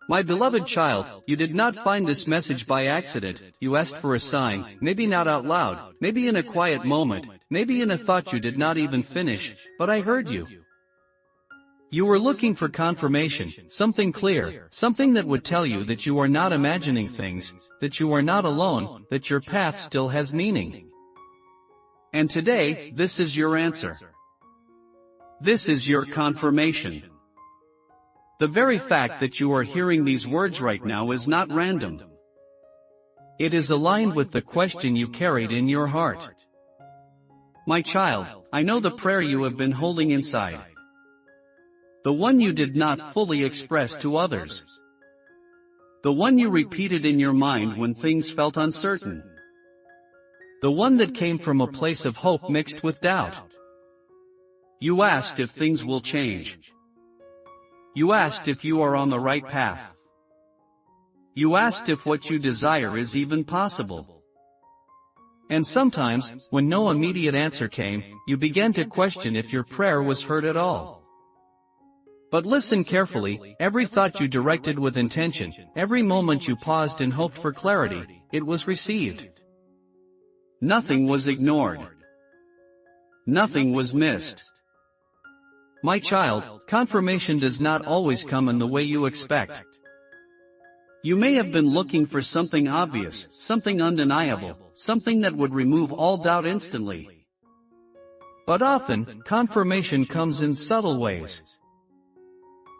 My beloved child, you did not find this message by accident. You asked for a sign, maybe not out loud, maybe in a quiet moment, maybe in a thought you did not even finish, but I heard you. You were looking for confirmation, something clear, something that would tell you that you are not imagining things, that you are not alone, that your path still has meaning. And today, this is your answer. This is your confirmation. The very fact that you are hearing these words right now is not random. It is aligned with the question you carried in your heart. My child, I know the prayer you have been holding inside. The one you did not fully express to others. The one you repeated in your mind when things felt uncertain. The one that came from a place of hope mixed with doubt. You asked if things will change. You asked if you are on the right path. You asked if what you desire is even possible. And sometimes, when no immediate answer came, you began to question if your prayer was heard at all. But listen carefully, every thought you directed with intention, every moment you paused and hoped for clarity, it was received. Nothing was ignored. Nothing was missed. My child, confirmation does not always come in the way you expect. You may have been looking for something obvious, something undeniable, something that would remove all doubt instantly. But often, confirmation comes in subtle ways.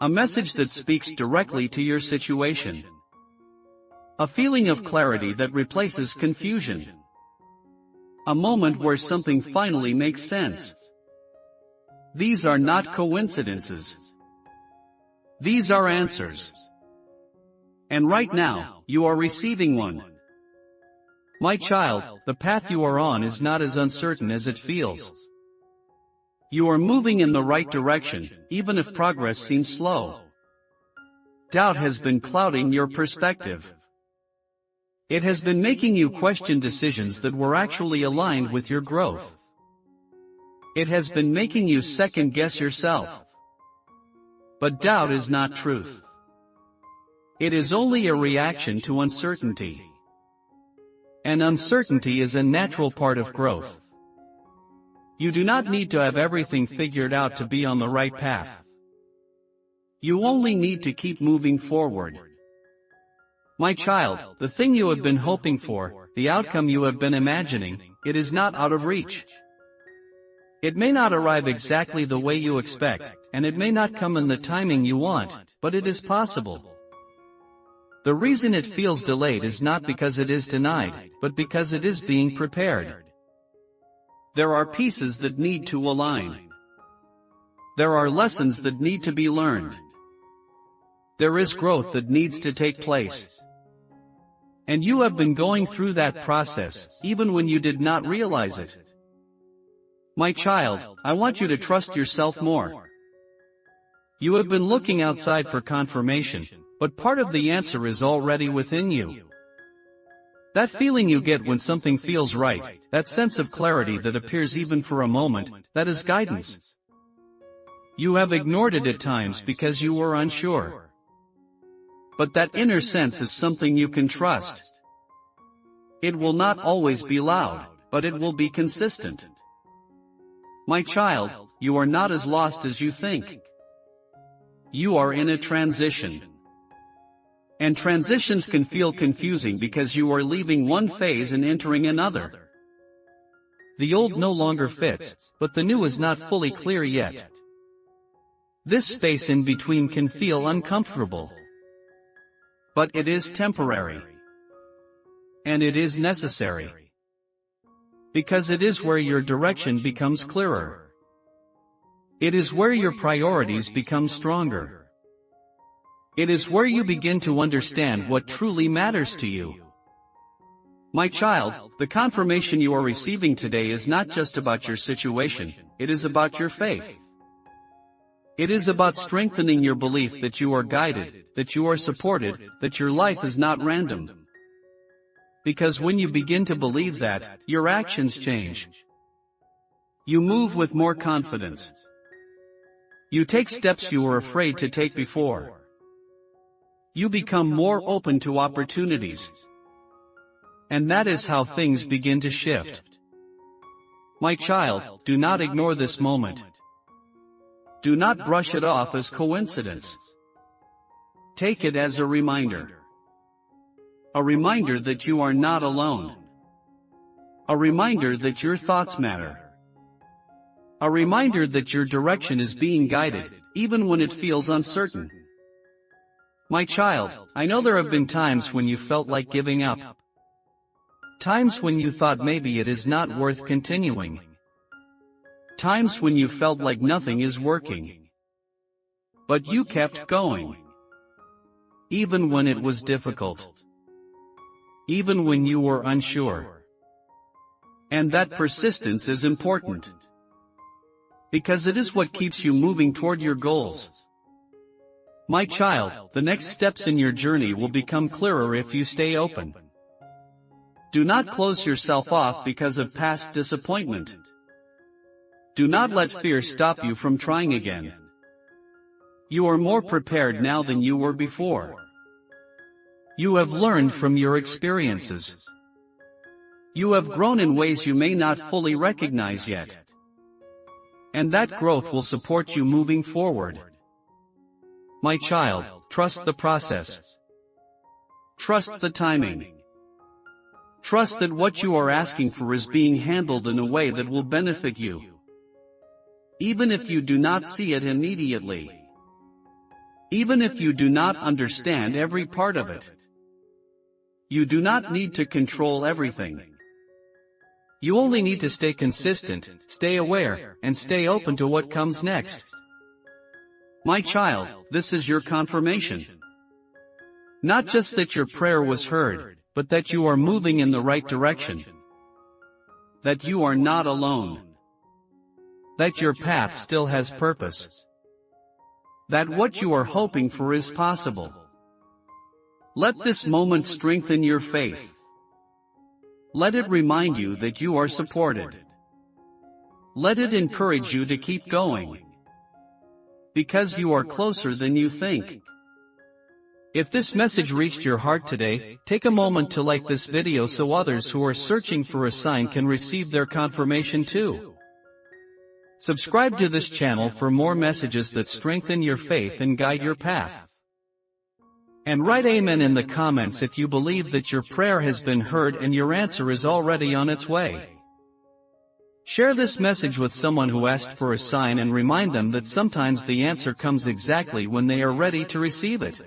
A message that speaks directly to your situation. A feeling of clarity that replaces confusion. A moment where something finally makes sense. These are not coincidences. These are answers. And right now, you are receiving one. My child, the path you are on is not as uncertain as it feels. You are moving in the right direction, even if progress seems slow. Doubt has been clouding your perspective. It has been making you question decisions that were actually aligned with your growth. It has been making you second-guess yourself. But doubt is not truth. It is only a reaction to uncertainty. And uncertainty is a natural part of growth. You do not need to have everything figured out to be on the right path. You only need to keep moving forward. My child, the thing you have been hoping for, the outcome you have been imagining, it is not out of reach. It may not arrive exactly the way you expect, and it may not come in the timing you want, but it is possible. The reason it feels delayed is not because it is denied, but because it is being prepared. There are pieces that need to align. There are lessons that need to be learned. There is growth that needs to take place. And you have been going through that process, even when you did not realize it. My child, I want you to trust yourself more. You have been looking outside for confirmation, but part of the answer is already within you. That feeling you get when something feels right, that sense of clarity that appears even for a moment, that is guidance. You have ignored it at times because you were unsure. But that inner sense is something you can trust. It will not always be loud, but it will be consistent. My child, you are not as lost as you think. You are in a transition. And transitions can feel confusing because you are leaving one phase and entering another. The old no longer fits, but the new is not fully clear yet. This space in between can feel uncomfortable. But it is temporary. And it is necessary. Because it is where your direction becomes clearer. It is where your priorities become stronger. It is where you begin to understand what truly matters to you. My child, the confirmation you are receiving today is not just about your situation, it is about your faith. It is about strengthening your belief that you are guided, that you are supported, that your life is not random. Because when you begin to believe that, your actions change. You move with more confidence. You take steps you were afraid to take before. You become more open to opportunities. And that is how things begin to shift. My child, do not ignore this moment. Do not brush it off as coincidence. Take it as a reminder. A reminder that you are not alone. A reminder that your thoughts matter. A reminder that your direction is being guided, even when it feels uncertain. My child, I know there have been times when you felt like giving up. Times when you thought maybe it is not worth continuing. Times when you felt like nothing is working. But you kept going. Even when it was difficult. Even when you were unsure. And that persistence is important. Because it is what keeps you moving toward your goals. My child, the next steps in your journey will become clearer if you stay open. Do not close yourself off because of past disappointment. Do not let fear stop you from trying again. You are more prepared now than you were before. You have learned from your experiences. You have grown in ways you may not fully recognize yet. And that growth will support you moving forward. My child, trust the process. Trust the timing. Trust that what you are asking for is being handled in a way that will benefit you. Even if you do not see it immediately. Even if you do not understand every part of it. You do not need to control everything. You only need to stay consistent, stay aware, and stay open to what comes next. My child, this is your confirmation. Not just that your prayer was heard, but that you are moving in the right direction. That you are not alone. That your path still has purpose. That what you are hoping for is possible. Let this moment strengthen your faith. Let it remind you that you are supported. Let it encourage you to keep going. Because you are closer than you think. If this message reached your heart today, take a moment to like this video so others who are searching for a sign can receive their confirmation too. Subscribe to this channel for more messages that strengthen your faith and guide your path. And write Amen in the comments if you believe that your prayer has been heard and your answer is already on its way. Share this message with someone who asked for a sign and remind them that sometimes the answer comes exactly when they are ready to receive it.